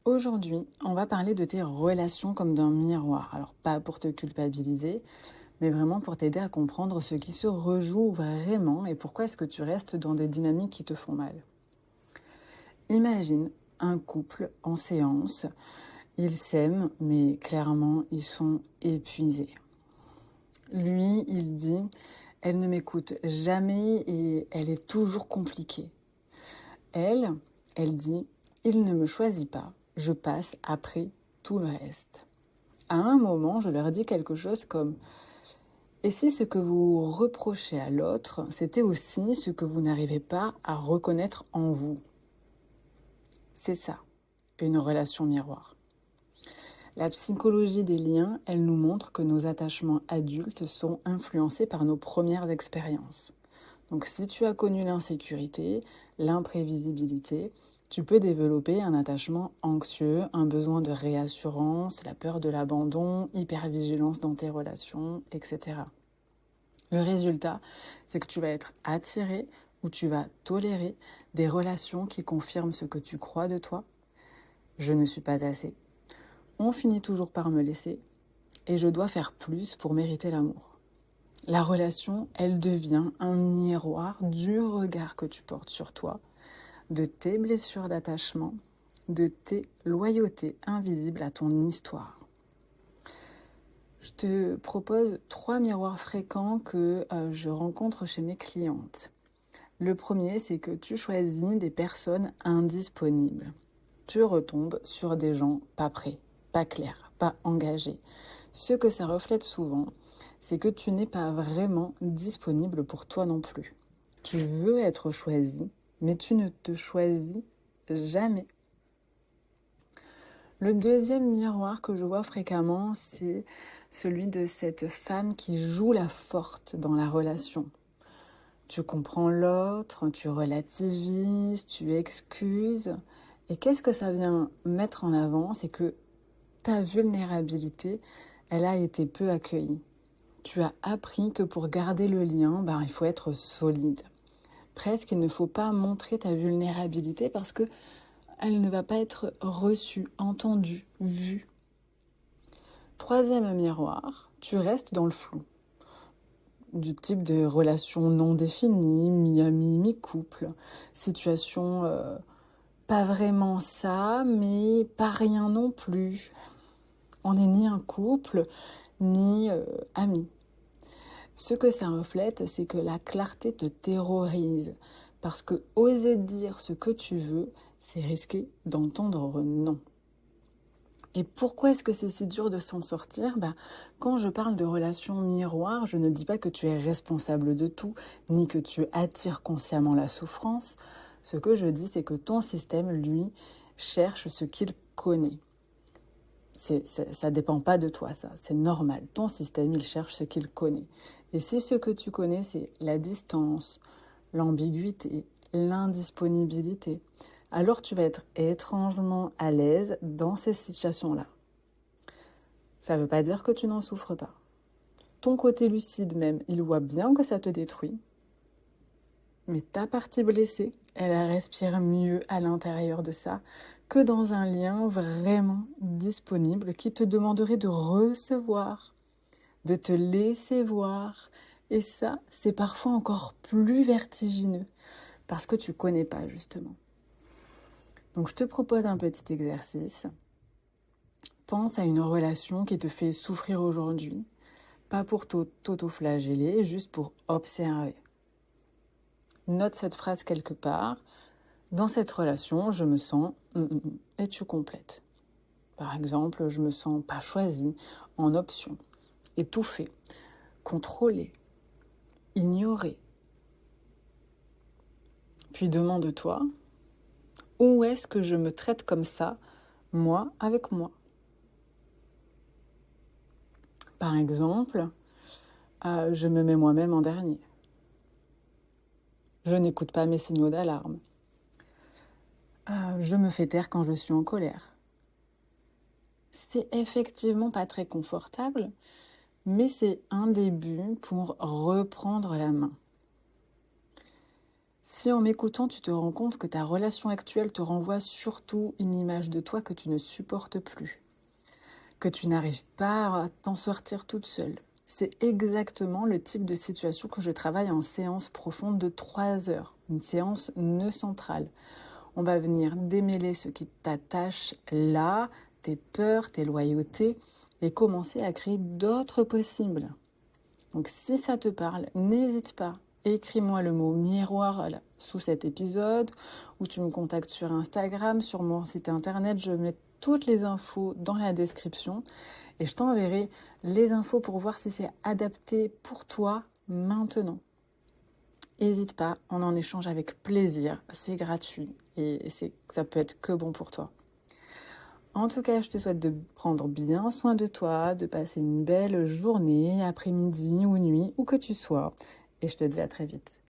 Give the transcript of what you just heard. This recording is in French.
Aujourd'hui, on va parler de tes relations comme d'un miroir. Alors, pas pour te culpabiliser, mais vraiment pour t'aider à comprendre ce qui se rejoue vraiment et pourquoi est-ce que tu restes dans des dynamiques qui te font mal. Imagine un couple en séance, ils s'aiment, mais clairement, ils sont épuisés. Lui, il dit, elle ne m'écoute jamais et elle est toujours compliquée. Elle, elle dit, il ne me choisit pas, je passe après tout le reste. À un moment, je leur dis quelque chose comme « Et si ce que vous reprochez à l'autre, c'était aussi ce que vous n'arrivez pas à reconnaître en vous ?» C'est ça, une relation miroir. La psychologie des liens, elle nous montre que nos attachements adultes sont influencés par nos premières expériences. Donc si tu as connu l'insécurité, l'imprévisibilité, tu peux développer un attachement anxieux, un besoin de réassurance, la peur de l'abandon, hypervigilance dans tes relations, etc. Le résultat, c'est que tu vas être attiré ou tu vas tolérer des relations qui confirment ce que tu crois de toi. Je ne suis pas assez. On finit toujours par me laisser et je dois faire plus pour mériter l'amour. La relation, elle devient un miroir du regard que tu portes sur toi, de tes blessures d'attachement, de tes loyautés invisibles à ton histoire. Je te propose 3 miroirs fréquents que je rencontre chez mes clientes. Le premier, c'est que tu choisis des personnes indisponibles. Tu retombes sur des gens pas prêts, pas clairs, pas engagés. Ce que ça reflète souvent, c'est que tu n'es pas vraiment disponible pour toi non plus. Tu veux être choisi, mais tu ne te choisis jamais. Le deuxième miroir que je vois fréquemment, c'est celui de cette femme qui joue la forte dans la relation. Tu comprends l'autre, tu relativises, tu excuses. Et qu'est-ce que ça vient mettre en avant? C'est que ta vulnérabilité, elle a été peu accueillie. Tu as appris que pour garder le lien, il faut être solide. Presque, il ne faut pas montrer ta vulnérabilité parce que elle ne va pas être reçue, entendue, vue. Troisième miroir, tu restes dans le flou. Du type de relation non définie, mi-ami, mi-couple, situation pas vraiment ça, mais pas rien non plus. On n'est ni un couple, ni amis. Ce que ça reflète, c'est que la clarté te terrorise. Parce que oser dire ce que tu veux, c'est risquer d'entendre non. Et pourquoi est-ce que c'est si dur de s'en sortir? Quand je parle de relations miroirs, je ne dis pas que tu es responsable de tout, ni que tu attires consciemment la souffrance. Ce que je dis, c'est que ton système, lui, cherche ce qu'il connaît. Ça dépend pas de toi, ça. C'est normal. Ton système, il cherche ce qu'il connaît. Et si ce que tu connais, c'est la distance, l'ambiguïté, l'indisponibilité, alors tu vas être étrangement à l'aise dans ces situations-là. Ça ne veut pas dire que tu n'en souffres pas. Ton côté lucide même, il voit bien que ça te détruit. Mais ta partie blessée, elle respire mieux à l'intérieur de ça que dans un lien vraiment disponible qui te demanderait de recevoir, de te laisser voir. Et ça, c'est parfois encore plus vertigineux parce que tu ne connais pas justement. Donc je te propose un petit exercice. Pense à une relation qui te fait souffrir aujourd'hui, pas pour t'auto-flageller, juste pour observer. Note cette phrase quelque part. Dans cette relation, je me sens et tu complètes. Par exemple, je me sens pas choisie en option, étouffée, contrôlée, ignorée. Puis demande-toi, où est-ce que je me traite comme ça, moi avec moi? Par exemple, je me mets moi-même en dernier. Je n'écoute pas mes signaux d'alarme. Je me fais taire quand je suis en colère. C'est effectivement pas très confortable, mais c'est un début pour reprendre la main. Si en m'écoutant, tu te rends compte que ta relation actuelle te renvoie surtout une image de toi que tu ne supportes plus, que tu n'arrives pas à t'en sortir toute seule, c'est exactement le type de situation que je travaille en séance profonde de 3 heures, une séance nœud central. On va venir démêler ce qui t'attache là, tes peurs, tes loyautés, et commencer à créer d'autres possibles. Donc si ça te parle, n'hésite pas. Écris-moi le mot miroir sous cet épisode, ou tu me contactes sur Instagram, sur mon site internet. Je mets toutes les infos dans la description et je t'enverrai les infos pour voir si c'est adapté pour toi maintenant. N'hésite pas, on en échange avec plaisir, c'est gratuit et ça peut être que bon pour toi. En tout cas, je te souhaite de prendre bien soin de toi, de passer une belle journée, après-midi ou nuit, où que tu sois. Et je te dis à très vite.